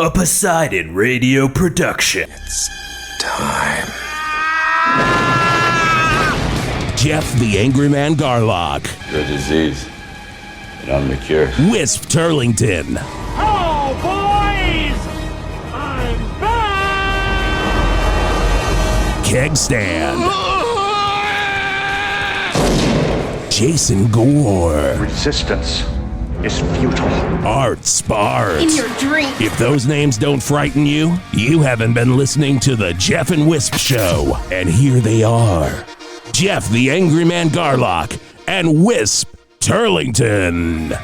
A Poseidon Radio production. It's time. Geoff the Angry Man Garlock. The disease, and I'm the cure. Whisp Turlington. Oh, boys! I'm back! Kegstand. Jason Gore. Resistance is futile. Art Sparks. In your drink. If those names don't frighten you, you haven't been listening to the Geoff and Whisp Show. And here they are. Geoff the Angry Man Garlock and Whisp Turlington.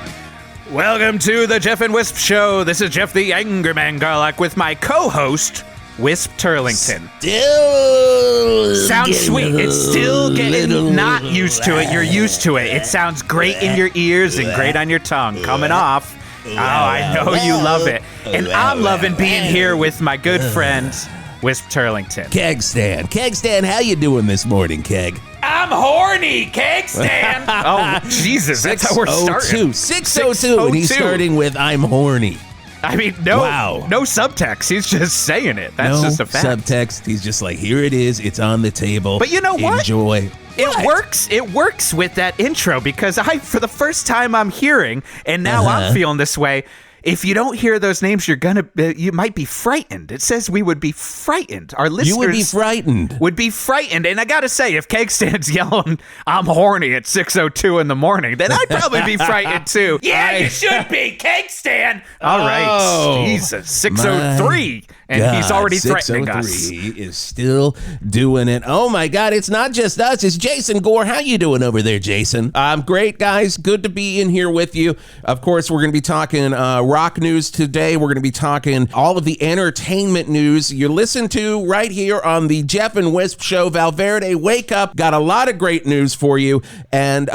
Welcome to the Geoff and Whisp Show. This is Geoff the Angry Man Garlock with my co-host, Whisp Turlington. Still Sounds sweet. It's still getting not used to it. You're used to it. It sounds great in your ears and great on your tongue. Coming off. Oh, I know you love it. And I'm loving being here with my good friend, Whisp Turlington. Kegstand, how you doing this morning, Keg? I'm horny, Kegstand. Oh, Jesus, that's how we're starting. 602, and he's starting with I'm horny. I mean, no subtext. He's just saying it. That's just a fact. Subtext. He's just like, here it is. It's on the table. But you know what? Enjoy. It works. It works with that intro because for the first time I'm hearing, and now I'm feeling this way. If you don't hear those names, you might be frightened. It says we would be frightened. Our listeners You would be frightened. Would be frightened. And I got to say, if Kegstand's yelling, I'm horny at 6:02 in the morning, then I'd probably be frightened too. Yeah, you should be, Kegstand. All right. Jesus, 6:03. And he's already threatening us. 603 is still doing it. Oh my God, it's not just us. It's Jason Gore. How you doing over there, Jason? Great, guys. Good to be in here with you. Of course, we're going to be talking rock news today. We're going to be talking all of the entertainment news you listen to right here on the Geoff and Whisp Show. Verde, wake up. Got a lot of great news for you. And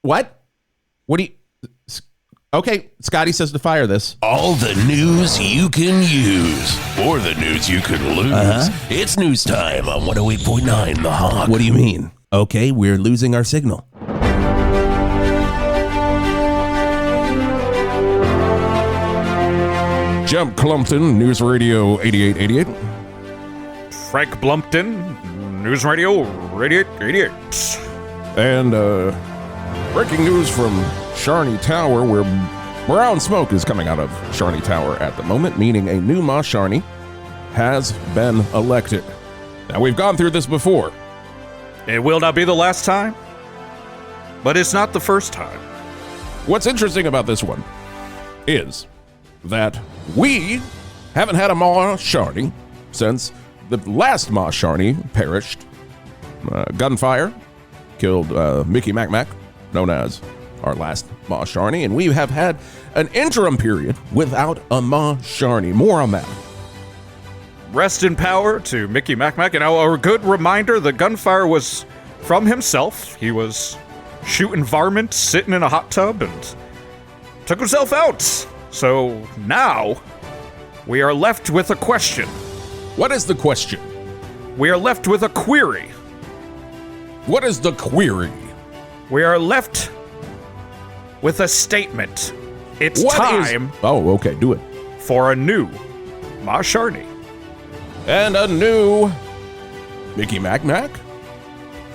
what? What do you... Okay, Scotty says to fire this. All the news you can use, or the news you could lose. It's news time on 108.9 The Hawk. What do you mean? Okay, we're losing our signal. Jump Clumpton, News Radio 8888. Frank Blumpton, News Radio 8888. And breaking news from SHARNEY Tower, where brown smoke is coming out of SHARNEY Tower at the moment, meaning a new Ma SHARNEY has been elected. Now, we've gone through this before. It will not be the last time, but it's not the first time. What's interesting about this one is that we haven't had a Ma SHARNEY since the last Ma SHARNEY perished. Gunfire killed Mickey Mac, known as our last Ma SHARNEY, and we have had an interim period without a Ma SHARNEY. More on that. Rest in power to Mickey Mac. And a good reminder, the gunfire was from himself. He was shooting varmints, sitting in a hot tub, and took himself out. So now we are left with a question. What is the question? We are left with a query. What is the query? We are left with a statement. It's What time is... Oh, okay, do it. for a new Ma SHARNEY. And a new Mickey Mac?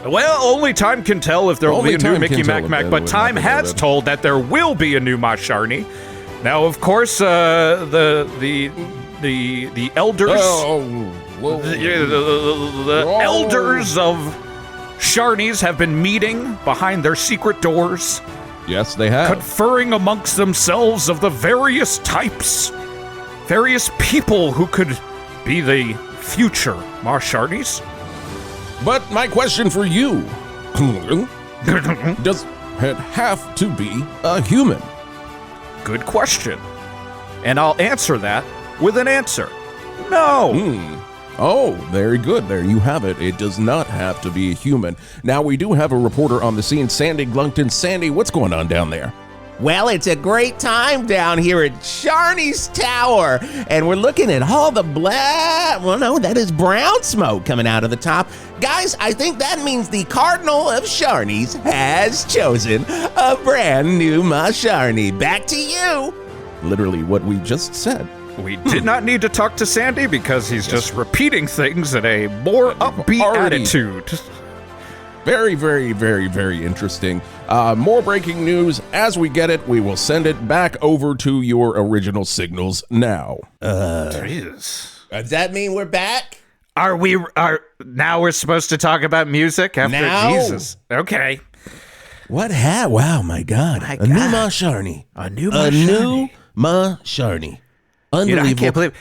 Well, only time can tell if there will be a new Mickey Mac, but time has told that there will be a new Ma SHARNEY. Now, of course, the elders, the elders of SHARNEYs have been meeting behind their secret doors. Yes, they have. Conferring amongst themselves of the various types, various people who could be the future Ma SHARNEYs. But my question for you, does it have to be a human? Good question. And I'll answer that with an answer. No. Oh, very good. There you have it. It does not have to be a human. Now, we do have a reporter on the scene, Sandy Glunkton. Sandy, what's going on down there? Well, it's a great time down here at SHARNEY's Tower, and we're looking at all the that is brown smoke coming out of the top. Guys, I think that means the Cardinal of SHARNEY's has chosen a brand new Ma SHARNEY. Back to you. Literally what we just said. We did not need to talk to Sandy because he's just repeating things in a more upbeat Already. attitude. Very, very, very, very interesting. More breaking news. As we get it, we will send it back over to your original signals now. Jeez. Does that mean we're back? Are now we're supposed to talk about music after Now? Jesus? Okay. What wow, my God. My A new God. Ma Sharney. A new A new Ma Sharney. Unbelievable. I can't believe.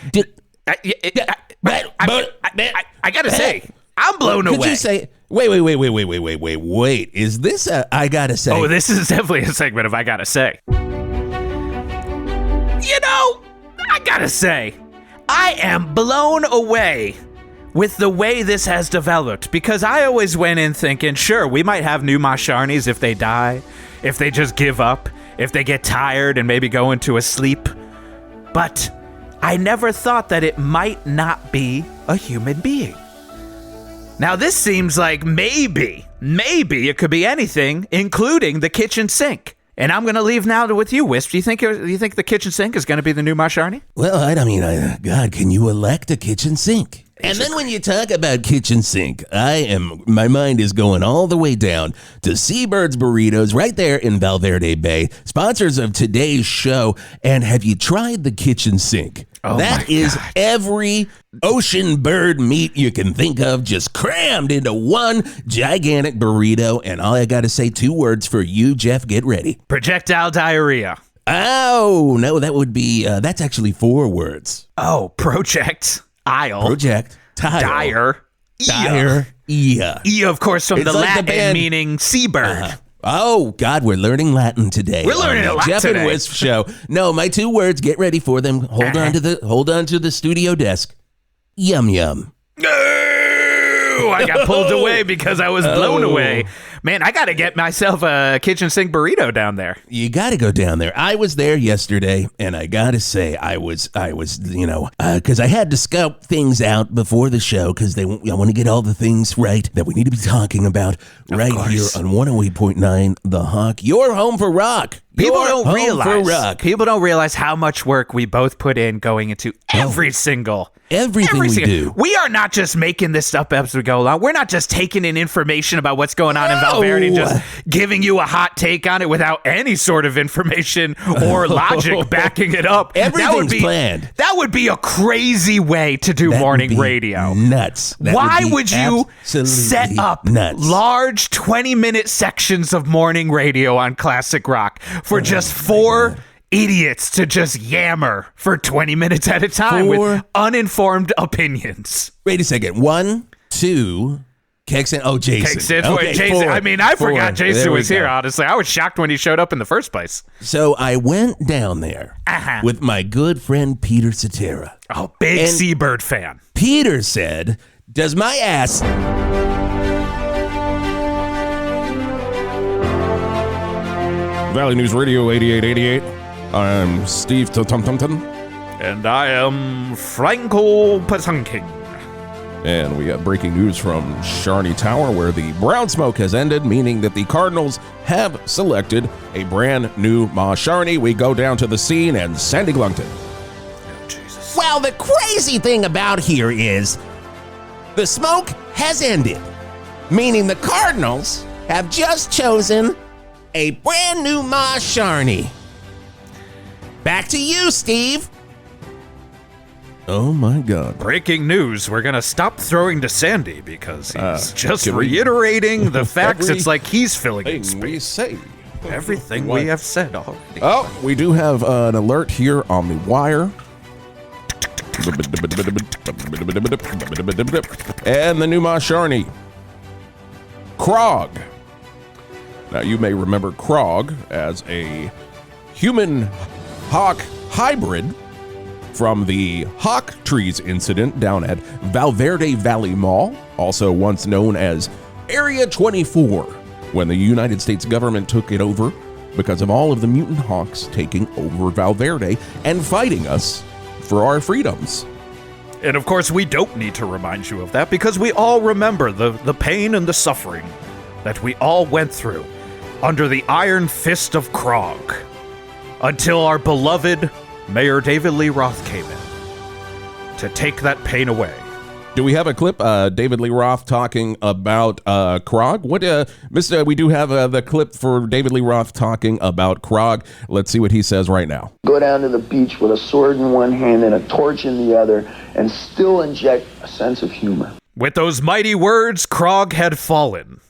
I gotta say, I'm blown Could away. you say, wait. Is this a, I gotta say? Oh, this is definitely a segment of I gotta say. You know, I gotta say, I am blown away with the way this has developed, because I always went in thinking, sure, we might have new Ma Sharneys if they die, if they just give up, if they get tired and maybe go into a sleep. But I never thought that it might not be a human being. Now this seems like maybe it could be anything, including the kitchen sink. And I'm going to leave now with you, Wisp. Do you think the kitchen sink is going to be the new Ma Sharney? Well, I mean, God, can you elect a kitchen sink? And then when you talk about kitchen sink, my mind is going all the way down to Seabird's Burritos right there in Valverde Bay, sponsors of today's show. And have you tried the kitchen sink? Oh that my is God. every ocean bird meat you can think of, just crammed into one gigantic burrito. And all I got to say, 2 words for you, Geoff, get ready. Projectile diarrhea. Oh, no, that would be, that's actually 4 words. Oh, project. Aisle. Project. Dire. Dire. Yeah. Of course, from It's the like the Latin band- meaning seabird. Oh, God, we're learning Latin today. We're learning on the a lot Geoff today. and Whisp Show. No, my 2 words, get ready for them. Hold on to the studio desk. Yum, yum. No, I got pulled away because I was blown away. Man, I got to get myself a kitchen sink burrito down there. You got to go down there. I was there yesterday, and I got to say, I was, because I had to scout things out before the show, because I want to get all the things right that we need to be talking about right here on 108.9 The Hawk. Your home for rock. People Your don't home realize. for rock. People don't realize how much work we both put in going into every single. Everything we do. We are not just making this stuff up as we go along. We're not just taking in information about what's going on in Valverde and just giving you a hot take on it without any sort of information or logic backing it up. Everything's planned. That would be a crazy way to do That morning would be radio. Nuts. That Why be would you absolutely set up nuts. large 20-minute sections of morning radio on classic rock for just 4 idiots to just yammer for 20 minutes at a time 4 with uninformed opinions? Wait a second. 1, 2, Kegstand. Oh, Jason. Jason. 4, I mean, I 4. forgot Jason There we was here, go. honestly. I was shocked when he showed up in the first place. So I went down there with my good friend Peter Cetera. Oh, big And- Seabird fan. Peter said, does my ass... Valley News Radio 8888. I'm Steve Tum-Tum-Tum-Tum. And I am Franco Pasunking. And we have breaking news from Sharney Tower, where the brown smoke has ended, meaning that the Cardinals have selected a brand new Ma Sharney. We go down to the scene and Sandy Glunkton. Well, the crazy thing about here is the smoke has ended, meaning the Cardinals have just chosen a brand new Ma Sharney. Back to you, Steve. Oh my God. Breaking news, we're going to stop throwing to Sandy because he's just can we- reiterating the facts. It's like he's filling in Thing we space. say. Everything we have said already. Oh, we do have an alert here on the wire. And the new Ma Sharney. Krog. Now, you may remember Krog as a human-hawk hybrid from the Hawk Trees incident down at Valverde Valley Mall, also once known as Area 24, when the United States government took it over because of all of the mutant hawks taking over Valverde and fighting us for our freedoms. And of course, we don't need to remind you of that because we all remember the pain and the suffering that we all went through under the iron fist of Krog until our beloved Mayor David Lee Roth came in. to take that pain away. Do we have a clip? David Lee Roth talking about Krog. We do have the clip for David Lee Roth talking about Krog. Let's see what he says right now. Go down to the beach with a sword in one hand and a torch in the other and still inject a sense of humor. With those mighty words, Krog had fallen.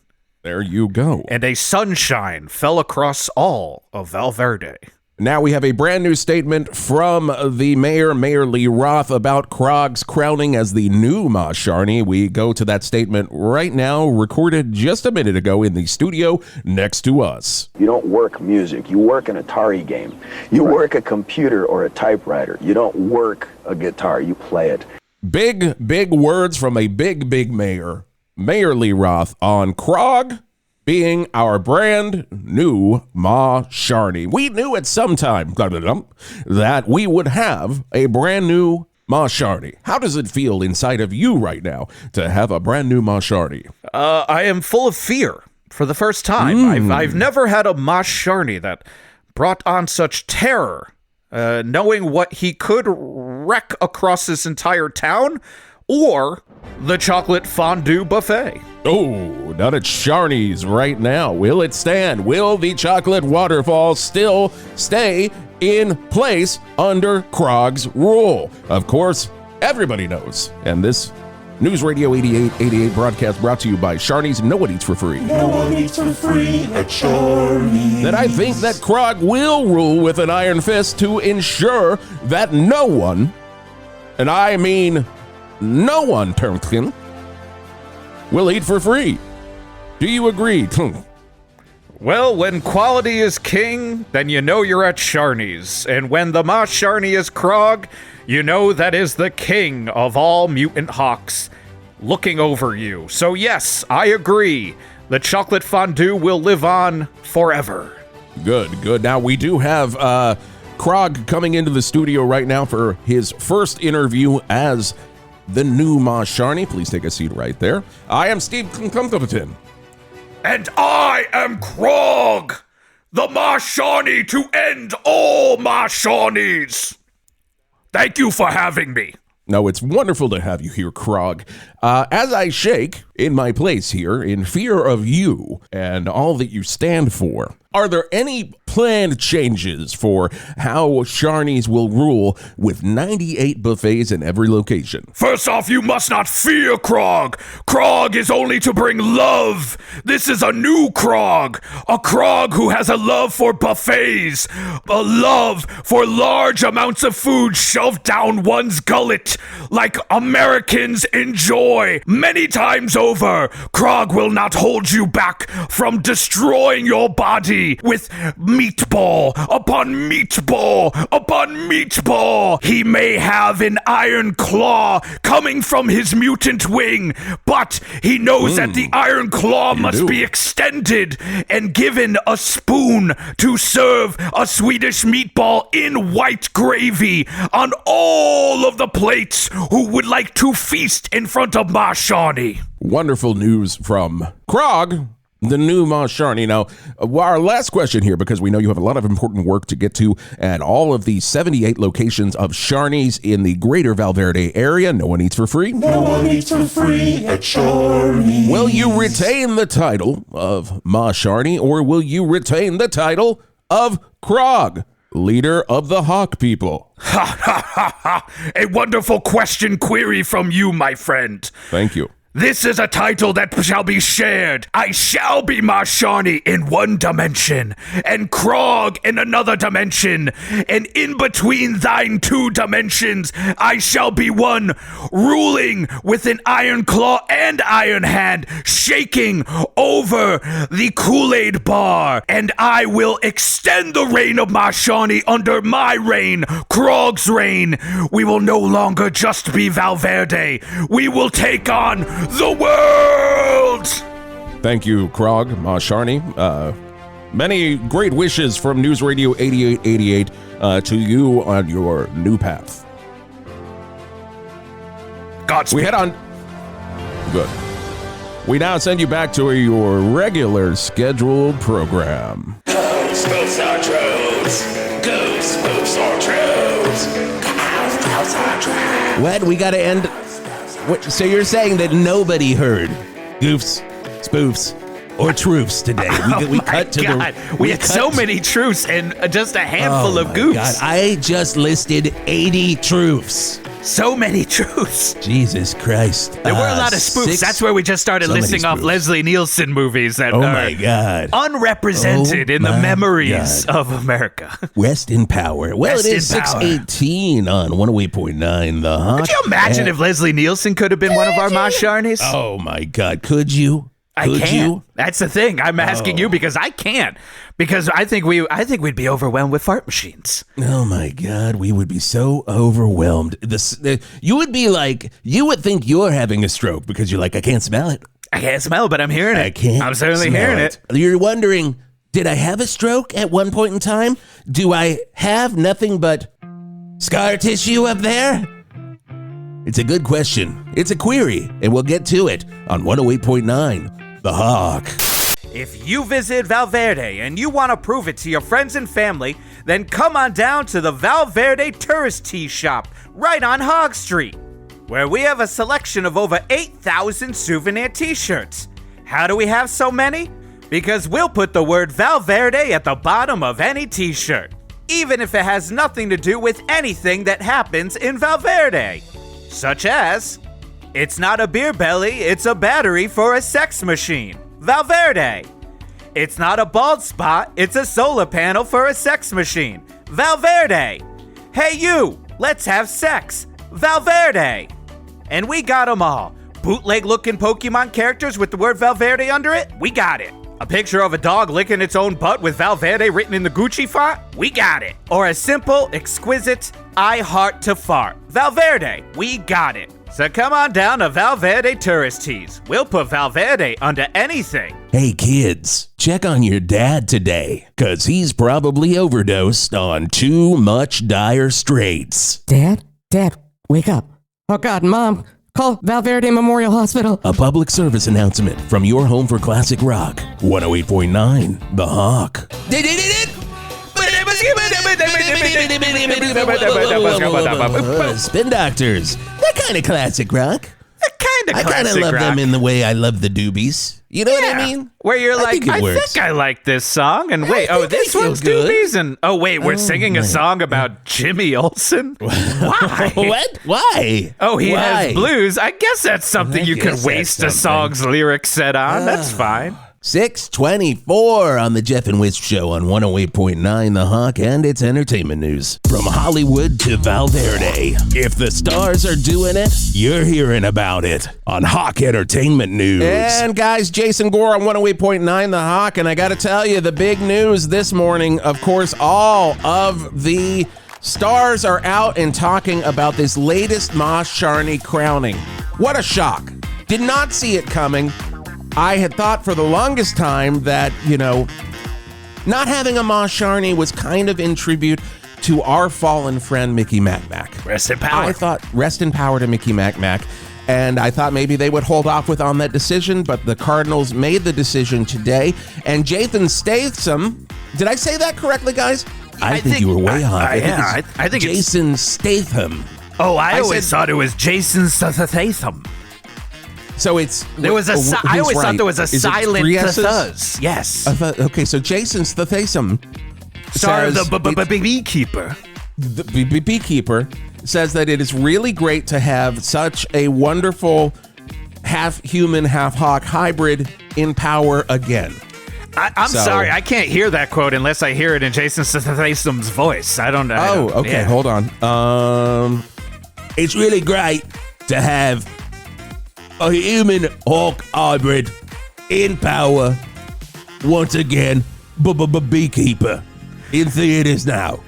There you go. And a sunshine fell across all of Valverde. Now we have a brand new statement from the mayor, Mayor Lee Roth, about Krog's crowning as the new Ma Sharney. We go to that statement right now, recorded just a minute ago in the studio next to us. You don't work music. You work an Atari game. You work a computer or a typewriter. You don't work a guitar. You play it. Big words from a big mayor, Mayor Lee Roth, on Krog being our brand new Ma Sharney. We knew at some time that we would have a brand new Ma Sharney. How does it feel inside of you right now to have a brand new Ma Sharney? I am full of fear for the first time. I've never had a Ma Sharney that brought on such terror, knowing what he could wreck across this entire town, or the chocolate fondue buffet. Oh, not at Sharney's right now. Will it stand? Will the chocolate waterfall still stay in place under Krog's rule? Of course, everybody knows. And this News Radio 8888 broadcast brought to you by Sharney's. No one eats for free. No one eats for free at Sharney's. That I think that Krog will rule with an iron fist to ensure that no one, and I mean no one, Turmkin, will eat for free. Do you agree? Well, when quality is king, then you know you're at Sharney's. And when the Ma Sharney is Krog, you know that is the king of all mutant hawks looking over you. So yes, I agree. The chocolate fondue will live on forever. Good. Now we do have Krog coming into the studio right now for his first interview as the new Ma Sharney. Please take a seat right there. I am Steve Compton. And I am Krog, the Ma Sharney to end all Ma Sharneys. Thank you for having me. No, it's wonderful to have you here, Krog. As I shake in my place here in fear of you and all that you stand for, are there any planned changes for how Sharneys will rule with 98 buffets in every location? First off, you must not fear Krog. Krog is only to bring love. This is a new Krog. A Krog who has a love for buffets. A love for large amounts of food shoved down one's gullet like Americans enjoy many times over. Krog will not hold you back from destroying your body with meatball upon meatball upon meatball. He may have an iron claw coming from his mutant wing, but he knows that the iron claw must be extended and given a spoon to serve a Swedish meatball in white gravy on all of the plates who would like to feast in front of Ma Sharney. Wonderful news from Krog, the new Ma Sharney. Now, our last question here, because we know you have a lot of important work to get to at all of the 78 locations of Sharneys in the greater Valverde area. No one eats for free. No one eats for free at Sharney. Will you retain the title of Ma Sharney, or will you retain the title of Krog, leader of the Hawk people? Ha ha ha ha! A wonderful question query from you, my friend. Thank you. This is a title that shall be shared. I shall be Ma Sharney in one dimension, and Krog in another dimension, and in between thine two dimensions, I shall be one, ruling with an iron claw and iron hand, shaking over the Kool-Aid bar, and I will extend the reign of Ma Sharney under my reign, Krog's reign. We will no longer just be Valverde. We will take on the world! Thank you, Krog, Ma Sharney. Many great wishes from News Radio 8888 to you on your new path. Godspeed. We head on. Good. We now send you back to your regular scheduled program. Ghost our trolls. Ghost our trolls. What? We got to end. What, so you're saying that nobody heard goofs, spoofs, or truths today? We cut to God. We had so many truths and just a handful of goofs. God. I just listed 80 truths. So many truths. Jesus Christ. There were a lot of spoofs. That's where we just started listing off Leslie Nielsen movies that are unrepresented in the memories of America. Rest in power. Well, it is 6:18 on 108.9 The Hawk. Could you imagine if Leslie Nielsen could have been one of our Ma Sharneys? Oh my God. Could you? I can't. That's the thing. I'm asking you because I can't. Because I think we'd be overwhelmed with fart machines. Oh my God, we would be so overwhelmed. You would think you're having a stroke because you're like, I can't smell it. I can't smell it, but I'm hearing it. I'm certainly hearing it. You're wondering, did I have a stroke at one point in time? Do I have nothing but scar tissue up there? It's a good question. It's a query, and we'll get to it on 108.9 The Hawk. If you visit Valverde and you want to prove it to your friends and family, then come on down to the Valverde Tourist Tea Shop right on Hog Street, where we have a selection of over 8,000 souvenir t-shirts. How do we have so many? Because we'll put the word Valverde at the bottom of any t-shirt, even if it has nothing to do with anything that happens in Valverde. Such as, it's not a beer belly, it's a battery for a sex machine. Valverde. It's not a bald spot, it's a solar panel for a sex machine. Valverde. Hey you, let's have sex. Valverde. And we got them all. Bootleg looking Pokemon characters with the word Valverde under it? We got it. A picture of a dog licking its own butt with Valverde written in the Gucci font? We got it. Or a simple, exquisite, I heart to fart. Valverde. We got it. So come on down to Valverde Tourist Tees. We'll put Valverde under anything. Hey kids, check on your dad today, cause he's probably overdosed on too much Dire Straits. Dad, wake up. Oh God, Mom, call Valverde Memorial Hospital. A public service announcement from your home for classic rock, 108.9 The Hawk. Spin Doctors, that kind of classic rock. I kind of love them in the way I love the Doobies. You know what I mean? Where you're like, I think I like this song. And wait, this one's Doobies? And we're singing a song about Jimmy Olsen? Why? What? Why? Oh, he has blues. I guess that's something you could waste a song's lyric set on. That's fine. 6:24 on the Geoff and Whisp Show on 108.9 The Hawk, and it's entertainment news. From Hollywood to Valverde. If the stars are doing it, you're hearing about it on Hawk Entertainment News. And guys, Jason Gore on 108.9 The Hawk, and I gotta tell you, the big news this morning, of course, all of the stars are out and talking about this latest Ma Sharney crowning. What a shock. Did not see it coming. I had thought for the longest time that, not having a Ma Sharney was kind of in tribute to our fallen friend, Mickey Mac. Rest in power. I thought rest in power to Mickey Mac. And I thought maybe they would hold off on that decision, but the Cardinals made the decision today. And Jason Statham, did I say that correctly, guys? I think you were way off. I think it's Jason Statham. Oh, I always thought it was Jason Statham. So I always thought there was a silent thuzz. Yes. Okay, so Jason Statham, star of the Beekeeper. The Beekeeper says that it is really great to have such a wonderful half human, half hawk hybrid in power again. I'm sorry, I can't hear that quote unless I hear it in Jason Statham's voice. I don't know. Oh, okay, hold on. It's really great to have a human hawk hybrid in power once again. Beekeeper in theaters now.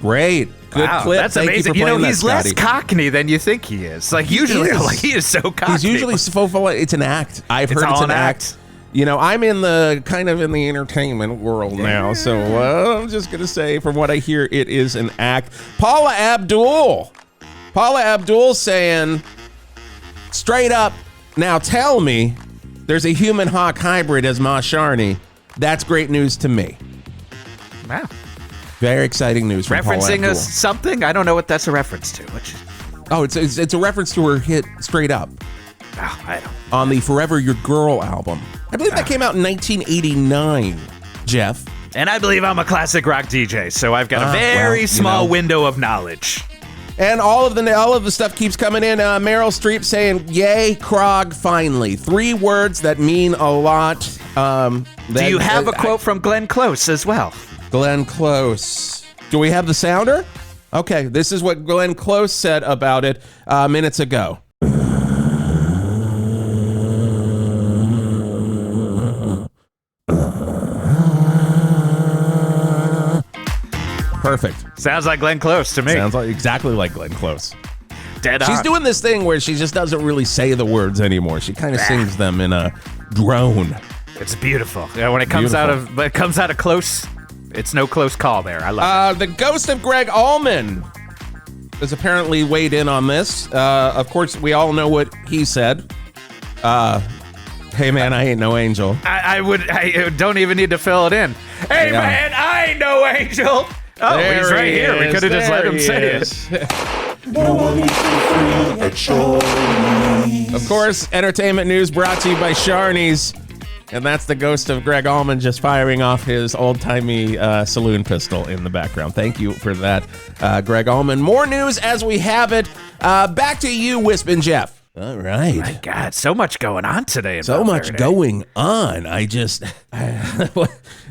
Great. Good clip. That's amazing. He's less Cockney than you think he is. Like usually, he is so Cockney. He's usually so full. It's an act. I've heard it's an act. I'm in the entertainment world now, so I'm just gonna say, from what I hear, it is an act. Paula Abdul saying, straight up, now tell me there's a human hawk hybrid as Ma Sharney. That's great news to me. Wow. Very exciting news from Paula Referencing Abdul. something? I don't know what that's a reference to. Oh, it's a reference to her hit Straight Up Oh, I don't. on the Forever Your Girl album. I believe that came out in 1989, Geoff. And I believe I'm a classic rock DJ, so I've got a very small window of knowledge. And all of the stuff keeps coming in. Meryl Streep saying, "Yay, Krog, finally." 3 words that mean a lot. Do you have a quote from Glenn Close as well? Glenn Close. Do we have the sounder? Okay, this is what Glenn Close said about it minutes ago. Perfect. Sounds like Glenn Close to me. Sounds like exactly like Glenn Close. Dead on. She's doing this thing where she just doesn't really say the words anymore. She kind of sings them in a drone. It's beautiful. Yeah, when it comes out of Close, it's no close call there. I love it. The ghost of Greg Allman has apparently weighed in on this. Of course, we all know what he said. Hey man, I ain't no angel. I don't even need to fill it in. Hey man, I ain't no angel. Oh, there he's right here. We is. could have just let him say it. No one eats for free at Shorty's. Of course, entertainment news brought to you by Sharney's. And that's the ghost of Greg Allman just firing off his old-timey saloon pistol in the background. Thank you for that, Greg Allman. More news as we have it. Back to you, Whisp and Geoff. All right. My God, so much going on today. So much going on. I just...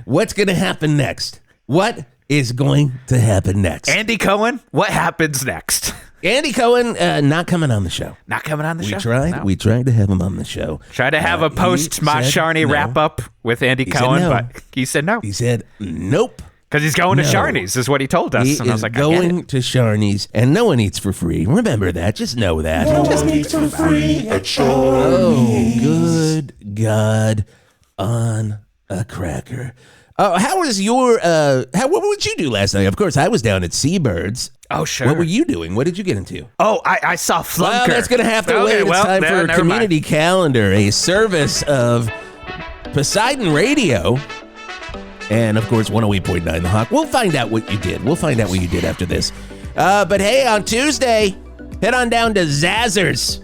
what's going to happen next? What is going to happen next? Andy Cohen, what happens next? Andy Cohen not coming on the show. Not coming on the show? No. We tried to have him on the show. Tried to have a post-Sharney wrap-up with Andy Cohen, but he said no. He said nope. Because he's going to Sharney's, is what he told us. He and I was is like, going to Sharney's, and no one eats for free. Remember that. Just know that. No one eats for free at Shorty's. Oh, good God on a cracker. How was your, what would you do last night? Of course, I was down at Seabirds. Oh, sure. What were you doing? What did you get into? Oh, I saw Flunker. Well, that's going to have to wait. It's time for a community calendar, a service of Poseidon Radio. And, of course, 108.9 The Hawk. We'll find out what you did. We'll find out what you did after this. But, hey, on Tuesday, head on down to Zazzers.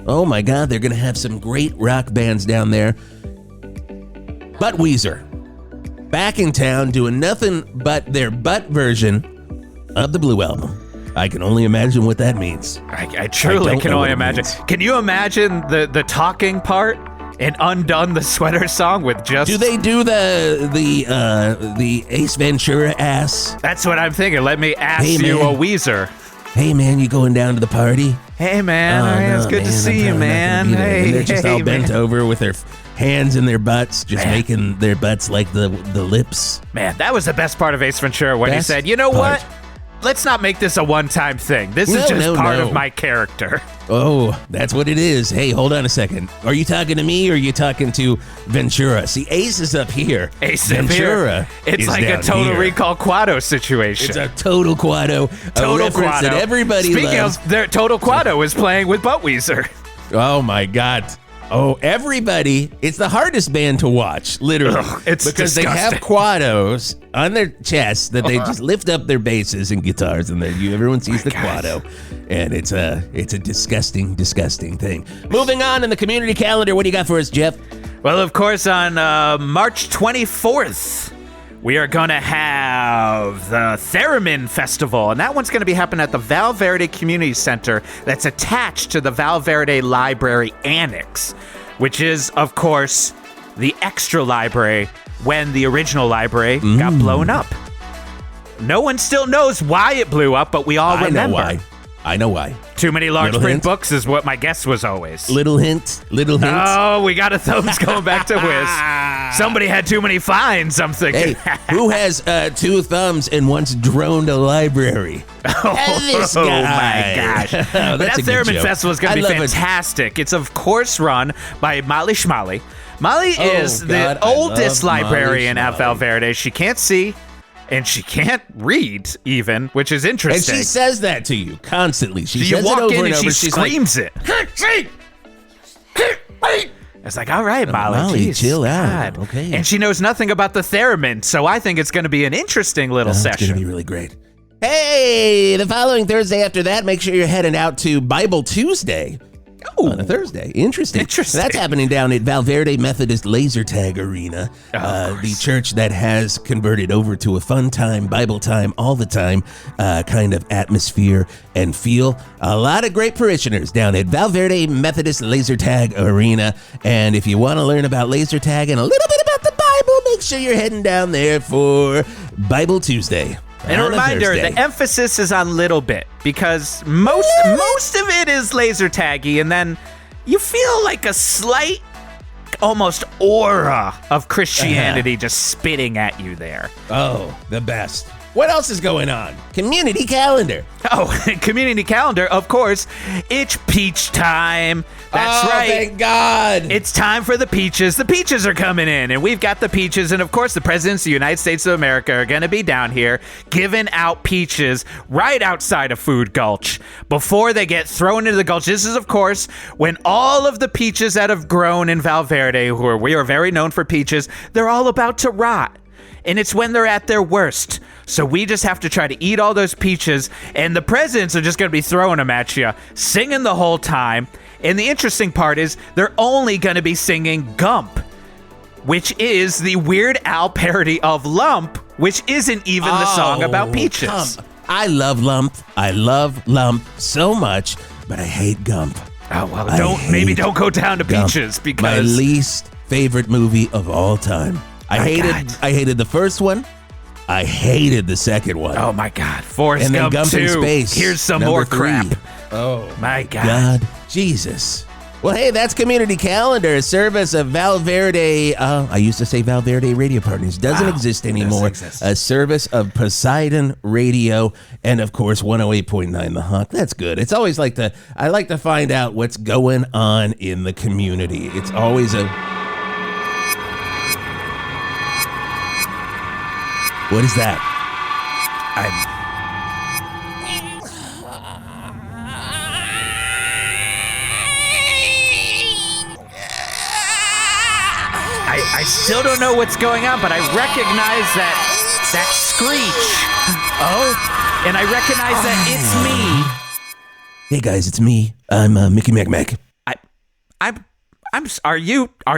Oh, my God, they're going to have some great rock bands down there. But Weezer. Back in town doing nothing but their butt version of the Blue Album. I can only imagine what that means. I truly can only imagine. Can you imagine the talking part in Undone, the Sweater song with just... Do they do the Ace Ventura ass? That's what I'm thinking. Let me ask you a Weezer. Hey, man, you going down to the party? Hey, man, it's good to see you, man. Hey, and they're just all bent over with their hands in their butts, just making their butts like the lips. Man, that was the best part of Ace Ventura when he said, you know what? Let's not make this a one-time thing. This is just part of my character. Oh, that's what it is. Hey, hold on a second. Are you talking to me or are you talking to Ventura? See, Ace is up here. Ace Ventura. It's like a Total Recall Quado situation. It's a Total Quado. Total Quado. That everybody loves. Speaking of, Total Quado is playing with Buttweezer. Oh, my God. Oh, everybody. It's the hardest band to watch, literally. It's because disgusting. They have Quados on their chests that they just lift up their basses and guitars, and everyone sees the Quado. And it's a disgusting, disgusting thing. Moving on in the community calendar, what do you got for us, Geoff? Well, of course, on March 24th, we are going to have the Theremin Festival, and that one's going to be happening at the Val Verde Community Center that's attached to the Val Verde Library Annex, which is, of course, the extra library when the original library got blown up. No one still knows why it blew up, but we all remember. I know why. Too many large print books is what my guess was always. Little hint. Oh, we got a thumbs going back to Wiz. Somebody had too many fines, I'm thinking. Hey, who has 2 thumbs and once droned a library? This guy. Oh, my gosh. But that Theremin Festival is going to be fantastic. It's, of course, run by Molly Schmally. Molly is the oldest librarian at Val Verde. She can't see. And she can't read, even, which is interesting. And she says that to you constantly. She says it over in and she over. screams it. It's like, all right, Molly, Molly, geez, chill out. God. Okay. And she knows nothing about the theremin, so I think it's going to be an interesting little It's session. going to be really great. Hey, the following Thursday after that, make sure you're heading out to Bible Tuesday. Oh, on a Thursday. Interesting. That's happening down at Valverde Methodist Laser Tag Arena, the church that has converted over to a fun time, Bible time, all the time kind of atmosphere and feel. A lot of great parishioners down at Valverde Methodist Laser Tag Arena. And if you want to learn about laser tag and a little bit about the Bible, make sure you're heading down there for Bible Tuesday. And a reminder, the emphasis is on little bit, because most of it is laser taggy, and then you feel like a slight, almost aura of Christianity just spitting at you there. Oh, the best. What else is going on? Community calendar. Oh, community calendar, of course. It's peach time. That's right. Thank God. It's time for the peaches. The peaches are coming in, and we've got the peaches. And of course, the presidents of the United States of America are going to be down here giving out peaches right outside of Food Gulch before they get thrown into the gulch. This is, of course, when all of the peaches that have grown in Valverde, we are very known for peaches, they're all about to rot. And it's when they're at their worst. So we just have to try to eat all those peaches, and the presidents are just going to be throwing them at you, singing the whole time. And the interesting part is they're only going to be singing Gump, which is the Weird Al parody of Lump, which isn't even the song about peaches. I love Lump. I love Lump so much, but I hate Gump. Oh, well, don't go down to Gump. peaches, because my least favorite movie of all time. I hated the first one. I hated the second one. Oh my God, Forrest and then Gump 2. in Space. Here's some number more 3. crap. Oh my God, Jesus. Well, hey, that's Community Calendar, a service of Valverde. I used to say Valverde Radio Partners. Doesn't exist anymore. A service of Poseidon Radio, and of course 108.9 The Hawk. That's good. It's always I like to find out what's going on in the community. It's always a. What is that? I still don't know what's going on, but I recognize that screech. Oh, and I recognize that it's me. Hey guys, it's me. I'm Mickey Mac. Are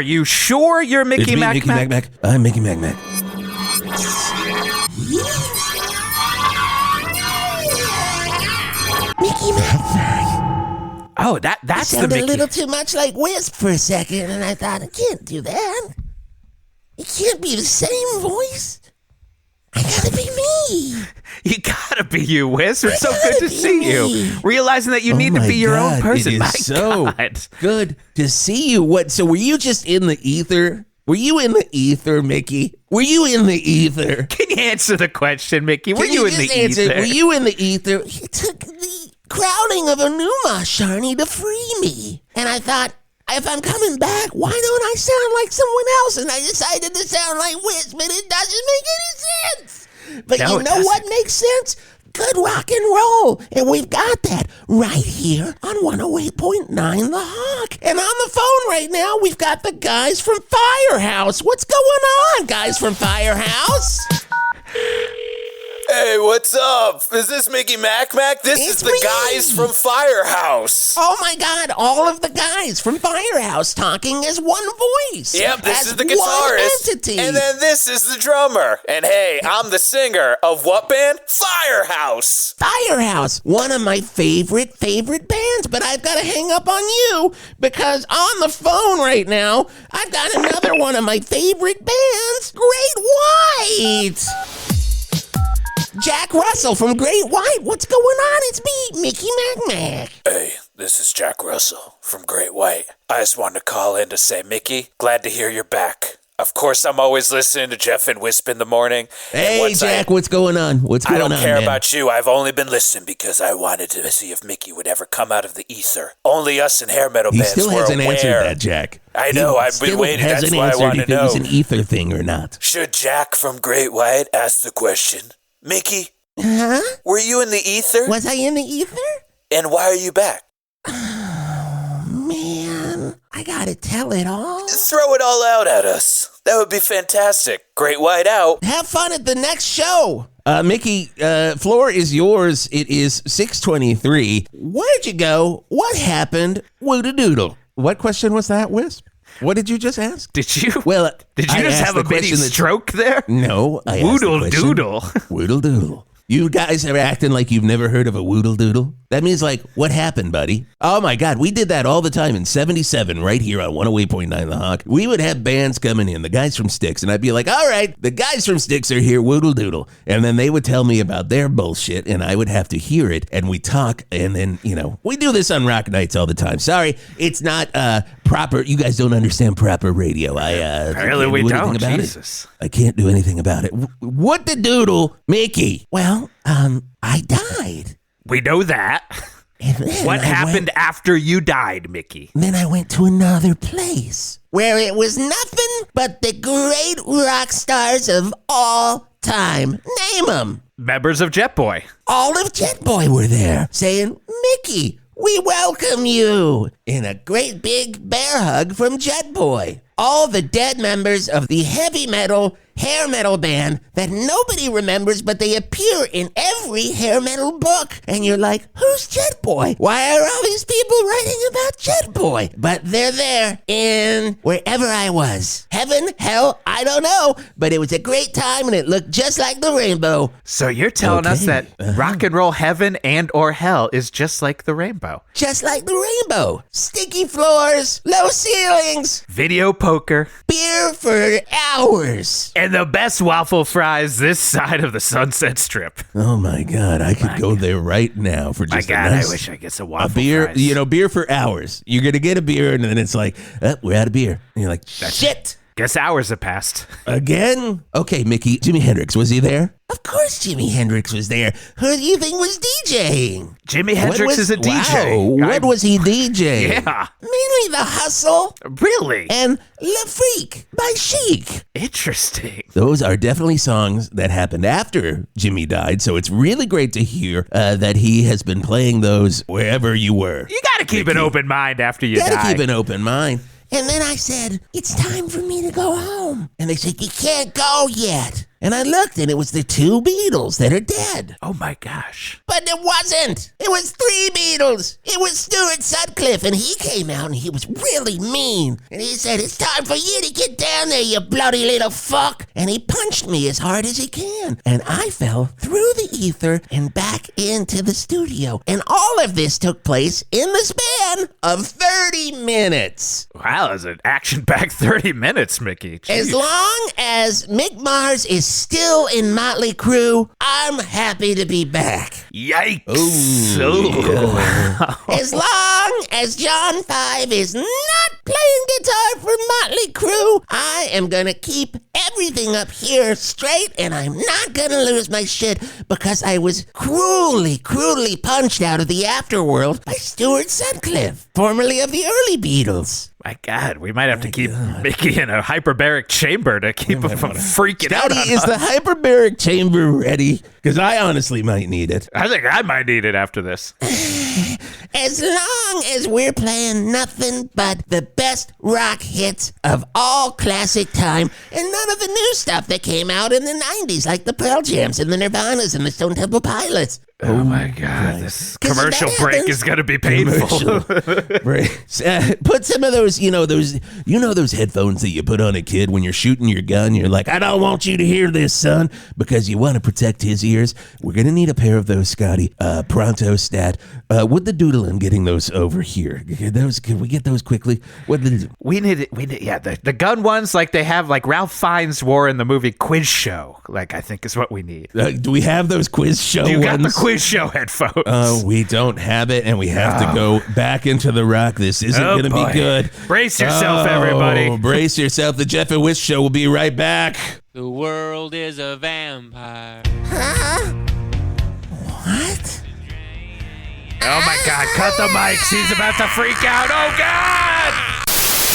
you sure you're Mickey It's me, Mac? Mickey Mac. I'm Mickey Mac. Mickey Mac. Oh, that's the Mickey. A little too much like Whisp for a second, and I thought, I can't do that. It can't be the same voice. I gotta be me. You gotta be you, Whisp. It's so good to see you. Realizing that you need to be your own person. It is My so God. good to see you. So were you just in the ether? Were you in the ether, Mickey? Were you in the ether? Can you answer the question, Mickey? Were you in the ether? Were you in the ether? It took the crowding of a Numa Sharney to free me. And I thought, if I'm coming back, why don't I sound like someone else? And I decided to sound like Whisp, but it doesn't make any sense. But No, you it know doesn't. what makes sense? Good rock and roll. And we've got that right here on 108.9 The Hawk. And on the phone right now, we've got the guys from Firehouse. What's going on, guys from Firehouse? Hey, what's up? Is this Mickey Mac? This is the guys from Firehouse. Oh my God, all of the guys from Firehouse talking as one voice. Yep, this as is the one guitarist. entity. And then this is the drummer. And hey, I'm the singer of what band? Firehouse. Firehouse, one of my favorite bands, but I've got to hang up on you because on the phone right now, I've got another one of my favorite bands, Great White. Jack Russell from Great White. What's going on? It's me, Mickey Mac. Hey, this is Jack Russell from Great White. I just wanted to call in to say, Mickey, glad to hear you're back. Of course, I'm always listening to Geoff and Whisp in the morning. Hey, Jack, what's going on? I don't care about you. I've only been listening because I wanted to see if Mickey would ever come out of the ether. Only us in hair metal He bands still were hasn't aware. answered that, Jack. I know. I've been waiting. That's why I want to know. If it was an ether thing or not. Should Jack from Great White ask the question? Mickey, Huh? were you in the ether? Was I in the ether? And why are you back? Man, I gotta tell it all. Throw it all out at us. That would be fantastic. Great White out. Have fun at the next show. Mickey, floor is yours. It is 6:23. Where'd you go? What happened? Wooda-doodle. What question was that, Wisp? What did you just ask? Did you? Well, did you just have a mini stroke there? No. Woodle doodle. Woodle doodle. You guys are acting like you've never heard of a woodle doodle? That means like, what happened, buddy? Oh my God, we did that all the time in 77 right here on 108.9 The Hawk. We would have bands coming in, the guys from Styx, and I'd be like, all right, the guys from Styx are here, woodle doodle. And then they would tell me about their bullshit, and I would have to hear it, and we talk, and then, we do this on Rock Nights all the time. Sorry, it's not proper. You guys don't understand proper radio. Apparently we don't, Jesus. I can't do anything about it. What the doodle, Mickey? Well, I died. We know that. What happened after you died, Mickey? Then I went to another place where it was nothing but the great rock stars of all time. Name them. Members of Jet Boy. All of Jet Boy were there saying, Mickey, we welcome you. In a great big bear hug from Jet Boy. All the dead members of the heavy metal, hair metal band that nobody remembers, but they appear in every hair metal book. And you're like, who's Jet Boy? Why are all these people writing about Jet Boy? But they're there in wherever I was. Heaven, hell, I don't know. But it was a great time and it looked just like the rainbow. So you're telling us that rock and roll heaven and or hell is just like the rainbow. Just like the rainbow. Sticky floors, low ceilings. Video poker. Beer for hours. And the best waffle fries this side of the Sunset Strip. Oh my God, I could go there right now for just I wish I could get some waffle beer, fries. Beer for hours. You're going to get a beer and then it's like, we're out of beer. And you're like, shit. Guess hours have passed. Again? Okay, Mickey, Jimi Hendrix, was he there? Of course Jimi Hendrix was there. Who do you think was DJing? Jimi Hendrix is a DJ. Wow, what was he DJing? Yeah. Mainly The Hustle. Really? And Le Freak by Chic. Interesting. Those are definitely songs that happened after Jimmy died, so it's really great to hear that he has been playing those wherever you were. You gotta keep an open mind after you die. Gotta keep an open mind. And then I said, it's time for me to go home. And they said, you can't go yet. And I looked, and it was the two Beatles that are dead. Oh, my gosh. But it wasn't. It was three Beatles. It was Stuart Sutcliffe, and he came out, and he was really mean. And he said, it's time for you to get down there, you bloody little fuck. And he punched me as hard as he can. And I fell through the ether and back into the studio. And all of this took place in the span of 30 minutes. Wow, that's an action-packed 30 minutes, Mickey. Jeez. As long as Mick Mars is still in Motley Crue, I'm happy to be back. Yikes. As long as John 5 is not playing guitar for Motley Crue, I am going to keep everything up here straight, and I'm not going to lose my shit because I was cruelly punched out of the afterworld by Stuart Sutcliffe, formerly of the early Beatles. My God, we might have to keep Mickey in a hyperbaric chamber to keep him from freaking out on Is us. the hyperbaric chamber ready? Because I honestly might need it. I think I might need it after this. As long as we're playing nothing but the best rock hits of all classic time and none of the new stuff that came out in the 90s, like the Pearl Jams and the Nirvanas and the Stone Temple Pilots. Oh my God, this commercial break is going to be painful. Put some of those, those headphones that you put on a kid when you're shooting your gun. You're like, I don't want you to hear this, son, because you want to protect his ears. We're going to need a pair of those, Scotty. Pronto stat. With the doodling, getting those over here. Can we get those quickly? We need it. The gun ones like they have, like Ralph Fiennes wore in the movie Quiz Show. Like, I think is what we need. Do we have those Quiz Show ones? You got the Quiz Show headphones. We don't have it, and we have to go back into the rock. This isn't going to be good. Brace yourself, everybody. Brace yourself. The Geoff and Whisp Show will be right back. The world is a vampire. Huh? What? Oh my God, cut the mics. He's about to freak out. Oh God!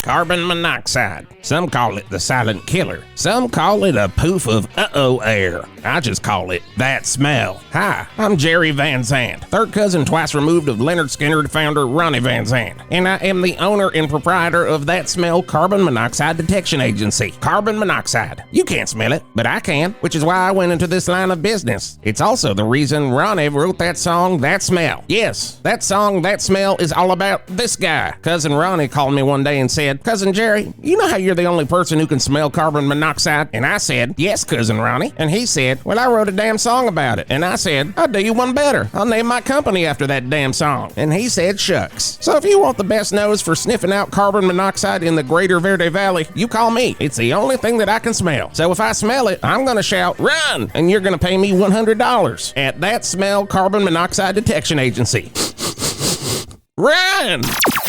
Carbon monoxide. Some call it the silent killer. Some call it a poof of air. I just call it that smell. Hi, I'm Jerry Van Zandt, third cousin twice removed of Leonard Skinner founder Ronnie Van Zandt, and I am the owner and proprietor of That Smell Carbon Monoxide Detection Agency. Carbon monoxide. You can't smell it, but I can, which is why I went into this line of business. It's also the reason Ronnie wrote that song, That Smell. Yes, that song, That Smell, is all about this guy. Cousin Ronnie called me one day and said, Cousin Jerry, you know how you're the only person who can smell carbon monoxide? And I said, yes, Cousin Ronnie. And he said, well, I wrote a damn song about it. And I said, I'll do you one better. I'll name my company after that damn song. And he said, shucks. So if you want the best nose for sniffing out carbon monoxide in the greater Verde Valley, you call me. It's the only thing that I can smell. So if I smell it, I'm gonna shout, run! And you're gonna pay me $100 at That Smell Carbon Monoxide Detection Agency. Run!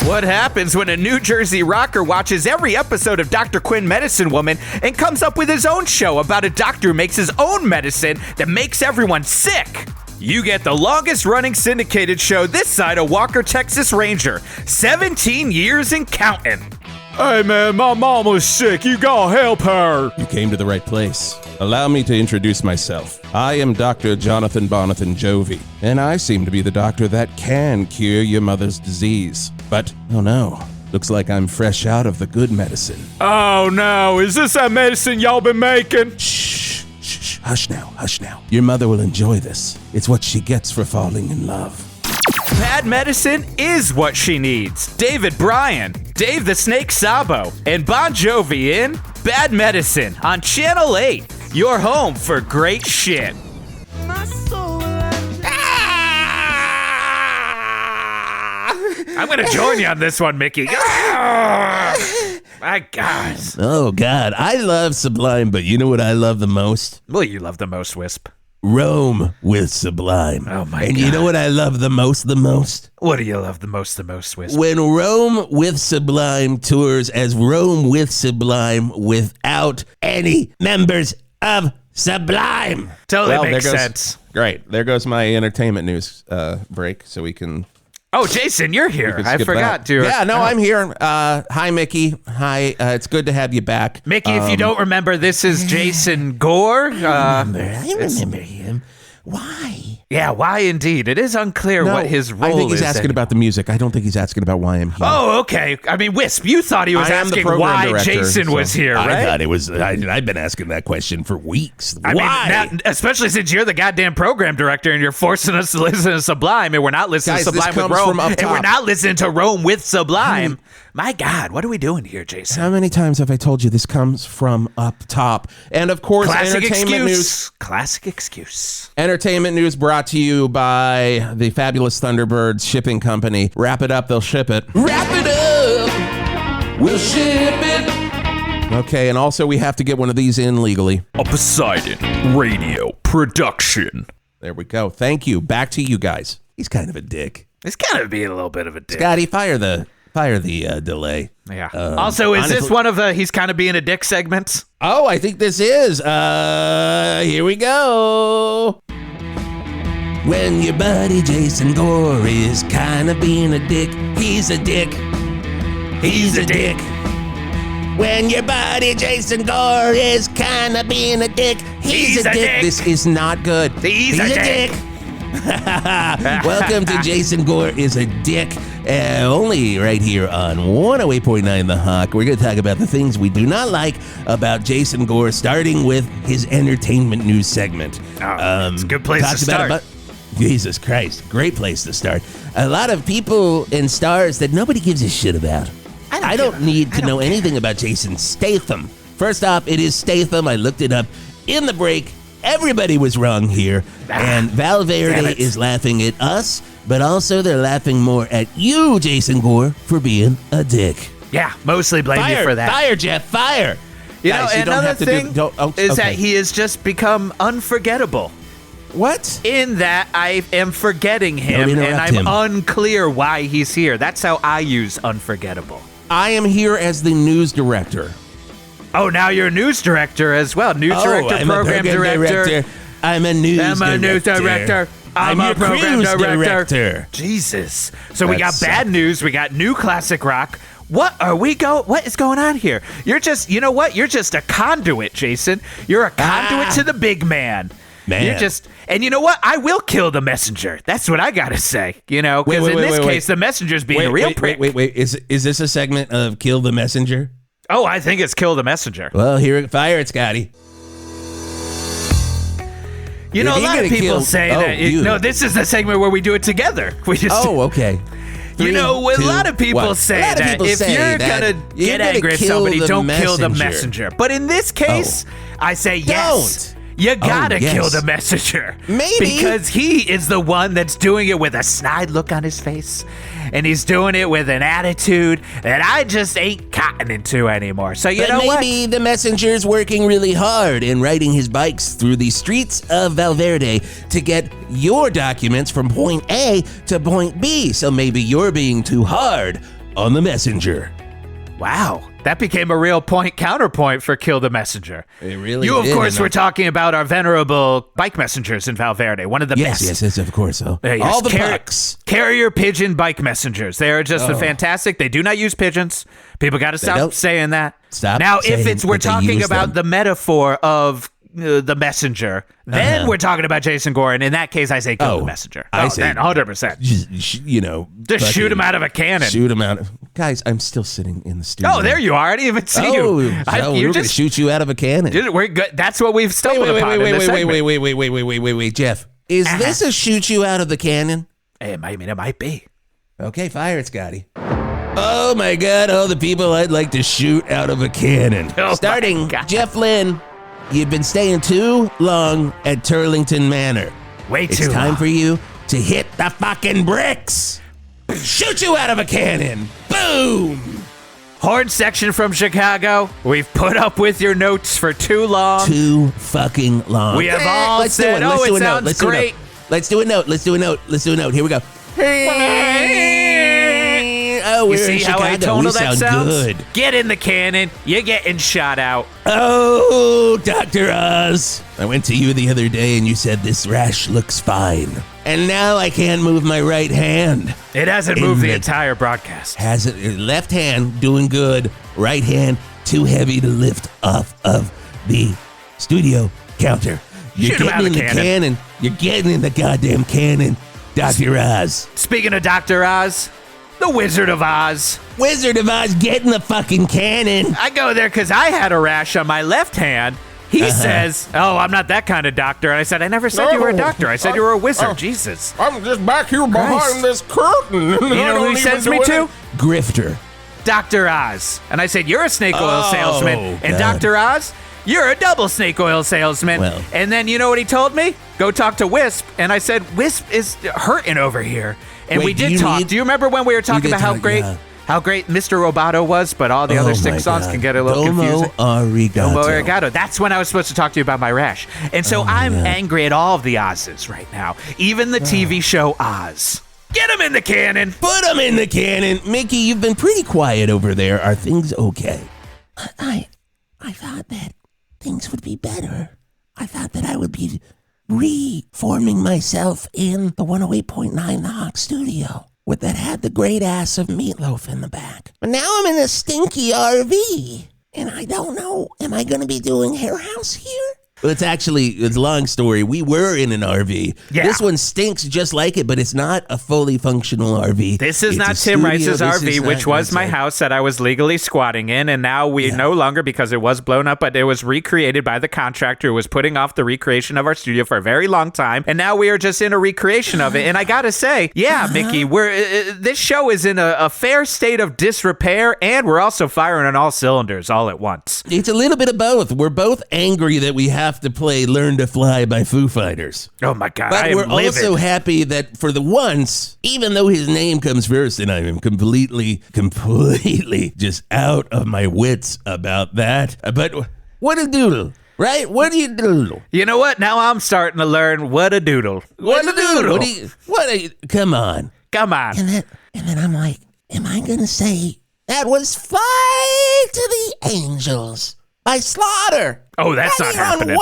What happens when a New Jersey rocker watches every episode of Dr. Quinn Medicine Woman and comes up with his own show about a doctor who makes his own medicine that makes everyone sick? You get the longest running syndicated show this side of Walker, Texas Ranger. 17 years and counting. Hey man, my mom was sick. You gotta help her. You came to the right place. Allow me to introduce myself. I am Dr. Jonathan Bonathan Jovi, and I seem to be the doctor that can cure your mother's disease. But, oh no, looks like I'm fresh out of the good medicine. Oh no, is this that medicine y'all been making? Shh, hush now. Your mother will enjoy this. It's what she gets for falling in love. Bad medicine is what she needs. David Bryan, Dave the Snake Sabo, and Bon Jovi in Bad Medicine on Channel 8. Your home for great shit. I'm gonna join you on this one, Mickey. My God. Oh God, I love Sublime, but you know what I love the most? What do you love the most, Wisp? Rome with Sublime. Oh my God. And you know what I love the most? What do you love the most, Wisp? When Rome with Sublime tours as Rome with Sublime without any members of Sublime. Totally makes sense. Great. There goes my entertainment news break, so we can... Oh, Jason, you're here. I forgot to. Yeah, no, I'm here. Hi, Mickey. Hi, it's good to have you back. Mickey, if you don't remember, this is Jason Gore. I remember him. Why? Yeah, why indeed? It is unclear what his role is. I think he's asking about the music. I don't think he's asking about why I'm here. Oh, okay. I mean, Wisp, you thought he was asking why Jason was here, right? I thought it was. I've been asking that question for weeks. I why? mean, especially since you're the goddamn program director and you're forcing us to listen to Sublime, and we're not listening to Sublime with Rome, and we're not listening to Rome with Sublime. My God, what are we doing here, Jason? How many times have I told you this comes from up top? And of course, entertainment news. Classic excuse. Entertainment news brought to you by the fabulous Thunderbirds shipping company. Wrap it up, they'll ship it. Wrap it up, we'll ship it. Okay, and also we have to get one of these in legally. A Poseidon Radio production. There we go. Thank you. Back to you guys. He's kind of a dick. He's kind of being a little bit of a dick. Scotty, fire the delay. Yeah. Also, is this one of the he's kind of being a dick segments? Oh, I think this is. Here we go. When your buddy Jason Gore is kind of being a dick, he's a dick. He's a dick. When your buddy Jason Gore is kind of being a dick, he's a dick. This is not good. He's a dick. Welcome to Jason Gore is a Dick, only right here on 108.9 The Hawk. We're going to talk about the things we do not like about Jason Gore, starting with his entertainment news segment. It's a good place to start. Jesus Christ, great place to start. A lot of people and stars that nobody gives a shit about. I don't need to know anything about Jason Statham. First off, it is Statham. I looked it up in the break. Everybody was wrong here, and Val Verde is laughing at us, but also they're laughing more at you, Jason Gore, for being a dick. Yeah, mostly blame you for that. Fire, Jeff, fire. You know, another thing is that he has just become unforgettable. What? In that I am forgetting him, and I'm unclear why he's here. That's how I use unforgettable. I am here as the news director. Oh, now you're a news director as well. News director, program director. I'm a news director. I'm a program director. Jesus. So we got bad news. We got new classic rock. What is going on here? You're just, you know what? You're just a conduit, Jason. You're a conduit to the big man. You're just, and you know what? I will kill the messenger. That's what I gotta say. Because in this case, the messenger's being a real prick. Wait. Is this a segment of Kill the Messenger? Oh, I think it's Kill the Messenger. Well, fire it, Scotty. A lot of people say that. No, this is the segment where we do it together. We just. Oh, okay. A lot of people say that if you're gonna get angry at somebody, don't kill the messenger. But in this case, I say yes. You gotta kill the messenger. Maybe. Because he is the one that's doing it with a snide look on his face. And he's doing it with an attitude that I just ain't cottoning to anymore. So you know what? Maybe the messenger's working really hard and riding his bikes through the streets of Verde to get your documents from point A to point B. So maybe you're being too hard on the messenger. Wow. That became a real counterpoint for Kill the Messenger. It really You, of course, were talking about our venerable bike messengers in Valverde, one of the best. Yes, of course. So. All the pucks. Carrier pigeon bike messengers. They are just fantastic. They do not use pigeons. People got to stop saying that. Stop. Now, if we're talking about the metaphor of the messenger, then we're talking about Jason Gore, and in that case, I say kill the messenger. I say then 100%. Just shoot him out of a cannon. Shoot him out. Guys, I'm still sitting in the studio. Oh, there you are. I didn't even see you. We're going to shoot you out of a cannon. We're good. That's what we've stumbled upon in this segment. Wait, Jeff. Is this a shoot you out of the cannon? It might be. Okay, fire it, Scotty. Oh my God! All the people I'd like to shoot out of a cannon. Starting, Jeff Lynne. You've been staying too long at Turlington Manor. Way too long. It's time for you to hit the fucking bricks. Shoot you out of a cannon. Boom. Horn section from Chicago. We've put up with your notes for too long. Too fucking long. We have all said, it sounds great. Let's do a note. Here we go. Oh, you see how atonal that sounds? Good. Get in the cannon. You're getting shot out. Oh, Dr. Oz. I went to you the other day and you said this rash looks fine. And now I can't move my right hand. It hasn't moved the entire broadcast. Hasn't. Left hand doing good. Right hand too heavy to lift off of the studio counter. You're getting in the cannon. You're getting in the goddamn cannon, Dr. Oz. Speaking of Dr. Oz, the Wizard of Oz. Wizard of Oz, get in the fucking cannon. I go there because I had a rash on my left hand. He says, I'm not that kind of doctor. And I said, I never said you were a doctor. I said you were a wizard. Jesus. I'm just back here behind this curtain. You know who he sends me to? Grifter. Dr. Oz. And I said, you're a snake oil salesman. And Dr. Oz, you're a double snake oil salesman. Well. And then you know what he told me? Go talk to Whisp. And I said, Whisp is hurting over here. And we did talk. Do you remember when we were talking about how great Mr. Roboto was, but all the other six songs can get a little confusing? Domo arigato. That's when I was supposed to talk to you about my rash. And so I'm angry at all of the Oz's right now. Even the TV show Oz. Get him in the cannon. Put him in the cannon. Mickey, you've been pretty quiet over there. Are things okay? I thought that things would be better. I thought that I would be reforming myself in the 108.9 The Hawk studio that had the great ass of Meatloaf in the back. But now I'm in a stinky RV, and I don't know, am I going to be doing Hair House here? Well, it's a long story. We were in an RV. Yeah. This one stinks just like it, but it's not a fully functional RV. This is not Tim Rice's RV, which was my house that I was legally squatting in, and now we no longer, because it was blown up, but it was recreated by the contractor who was putting off the recreation of our studio for a very long time, and now we are just in a recreation of it. And I gotta say, Mickey, this show is in a fair state of disrepair, and we're also firing on all cylinders all at once. It's a little bit of both. We're both angry that we have to play Learn to Fly by Foo Fighters. Oh my God, but we're also happy that for the once, even though his name comes first, and I am completely just out of my wits about that. But what a doodle, right? What do you doodle? You know what? Now I'm starting to learn what a doodle. What a doodle. Come on. And then I'm like, am I going to say that was Fly to the Angels by Slaughter? Oh, that's not happening.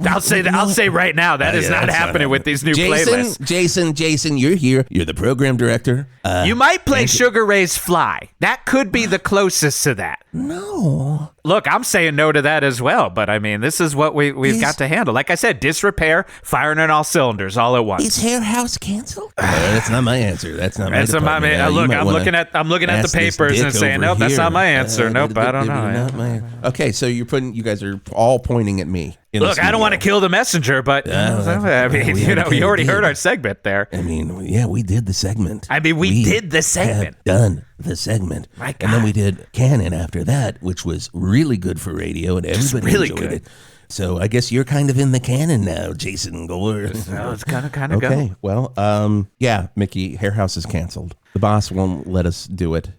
I'll say right now that is not happening with these new playlists. Jason, you're here. You're the program director. You might play Sugar Ray's Fly. That could be the closest to that. No. Look, I'm saying no to that as well, but I mean, this is what we've got to handle. Like I said, disrepair, firing on all cylinders all at once. Is Hair House canceled? That's not my answer. That's not my department. Look, I'm looking at the papers and saying, nope, that's not my answer. Nope, I don't know. Okay, so you guys are all pointing at me. Look, I don't want to kill the messenger, but I mean, you already heard our segment there. I mean, yeah, we did the segment. I mean, we did the segment. Have done the segment. My God. And then we did Canon after that, which was really good for radio, and everybody really enjoyed good. it. So I guess you're kind of in the canon now, Jason Gore. No, it's kind of okay. Well, yeah, Mickey, Hair House is canceled. The boss won't let us do it,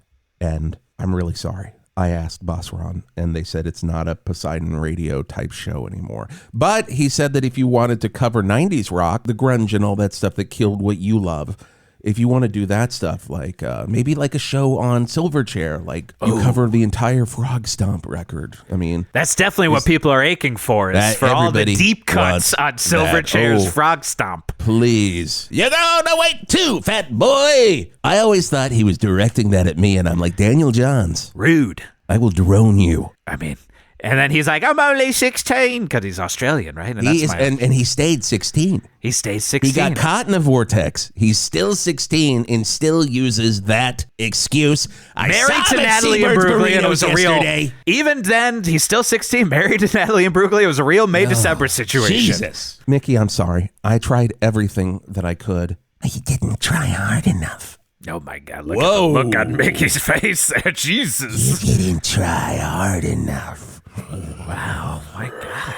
and I'm really sorry. I asked Boss Ron, and they said it's not a Poseidon Radio type show anymore. But he said that if you wanted to cover 90s rock, the grunge and all that stuff that killed what you love, if you want to do that stuff, like maybe like a show on Silverchair, like you cover the entire Frog Stomp record. I mean, that's definitely what people are aching for, is for all the deep cuts on Silverchair's Frog Stomp. Please. No, wait, fat boy. I always thought he was directing that at me, and I'm like, Daniel Johns. Rude. I will drone you. I mean, and then he's like, I'm only 16, because he's Australian, right? And and he stayed 16. He stayed 16. He got caught in a vortex. He's still 16 and still uses that excuse. Married to Natalie Imbruglia, and it was a real. Even then, he's still 16. Married to Natalie Imbruglia, it was a real May December situation. Jesus, Mickey, I'm sorry. I tried everything that I could. You didn't try hard enough. Oh my God! Look at Mickey's face there, Jesus! You didn't try hard enough. Wow, my God!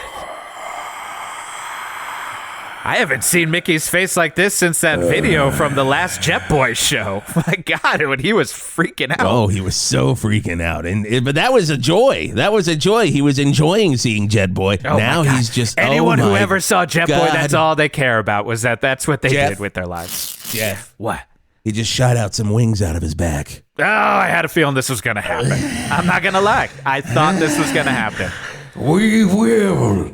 I haven't seen Mickey's face like this since that video from the last Jet Boy show. My God, when he was freaking out. Oh, he was so freaking out, but that was a joy. That was a joy. He was enjoying seeing Jet Boy. Oh now he's just anyone who ever saw Jet Boy. That's all they care about. Was that's what they did with their lives. Jeff, what? He just shot out some wings out of his back. Oh, I had a feeling this was going to happen. I'm not going to lie. I thought this was going to happen. We will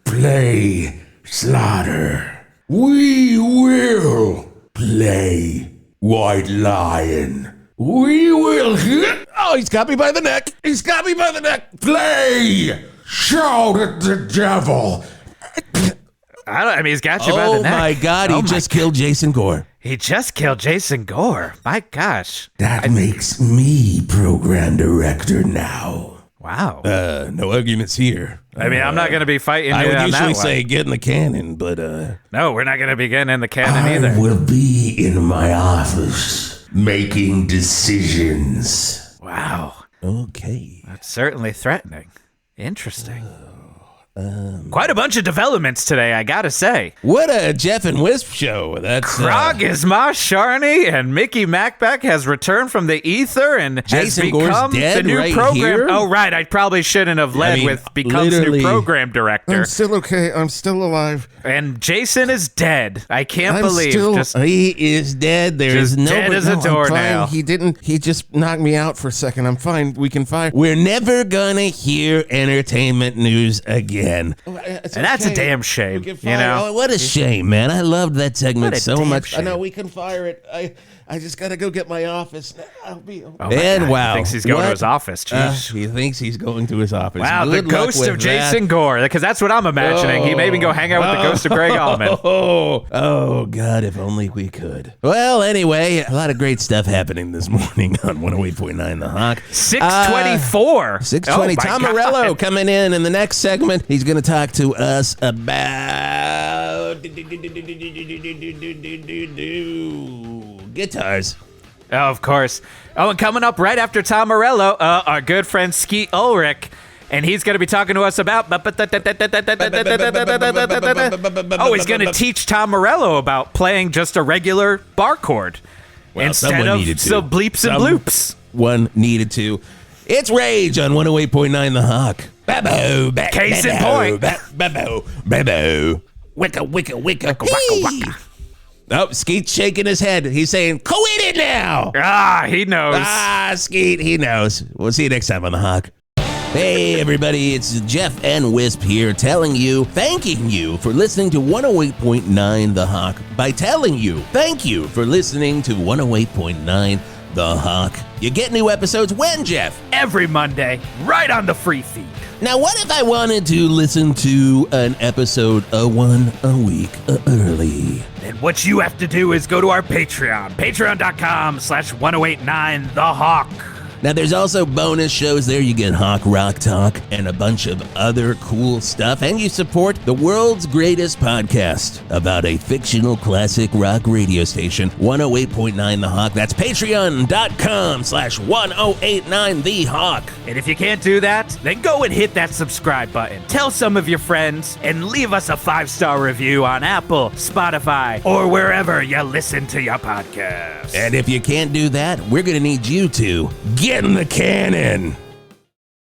play Slaughter. We will play White Lion. We will... Oh, he's got me by the neck. He's got me by the neck. Play Shout at the Devil. I mean, he's got you by the neck. Oh, my God. He just killed Jason Gore. He just killed Jason Gore. My gosh. That makes me program director now. Wow. No arguments here. I mean, I'm not going to be fighting you I would on usually that say one. get in the cannon, but... No, we're not going to be getting in the cannon either. I will be in my office making decisions. Wow. Okay. That's certainly threatening. Interesting. Quite a bunch of developments today, I gotta say. What a Geoff and Whisp show. That's Krog is Ma Sharney, and Mickey Macback has returned from the ether and Jason has become Gore's dead the new right program. here? Oh, right. I probably shouldn't have led with becomes new program director. I'm still okay. I'm still alive. And Jason is dead. I can't believe. He is dead. There is no dead as a doornail. He didn't. He just knocked me out for a second. I'm fine. We can fire. We're never gonna hear entertainment news again. And that's a damn shame. You know, oh, what a shame, man. I loved that segment so much. I know we can fire it. I just gotta go get my office. I'll be. And wow, he thinks he's going to his office. Jeez. He thinks he's going to his office. Wow, Good the ghost of Jason Gore, because that's what I'm imagining. He may even go hang out with the ghost of Greg Allman. Oh, God, if only we could. Well, anyway, a lot of great stuff happening this morning on 108.9 The Hawk. 624. 620. Oh, Tom Morello coming in the next segment. He's going to talk to us about guitars. Oh, of course. Oh, and coming up right after Tom Morello, our good friend Skeet Ulrich, and he's going to be talking to us about... Oh, he's going to teach Tom Morello about playing just a regular bar chord instead of the bleeps and bloops. One needed to. It's Rage on 108.9 The Hawk. Babo, case in point. Babo. Wicka, wicka, wicka, waka, waka. Oh, Skeet's shaking his head. He's saying, quit it now. He knows. Skeet, he knows. We'll see you next time on The Hawk. Hey everybody, it's Geoff and Whisp here thanking you for listening to 108.9 The Hawk by telling you thank you for listening to 108.9 The Hawk. You get new episodes when, Geoff? Every Monday, right on the free feed. Now, what if I wanted to listen to an episode one a week early? Then what you have to do is go to our Patreon, patreon.com/1089thehawk. Now, there's also bonus shows there. You get Hawk Rock Talk and a bunch of other cool stuff. And you support the world's greatest podcast about a fictional classic rock radio station, 108.9 The Hawk. That's patreon.com/1089thehawk. And if you can't do that, then go and hit that subscribe button. Tell some of your friends and leave us a 5-star review on Apple, Spotify, or wherever you listen to your podcast. And if you can't do that, we're going to need you to get in the cannon.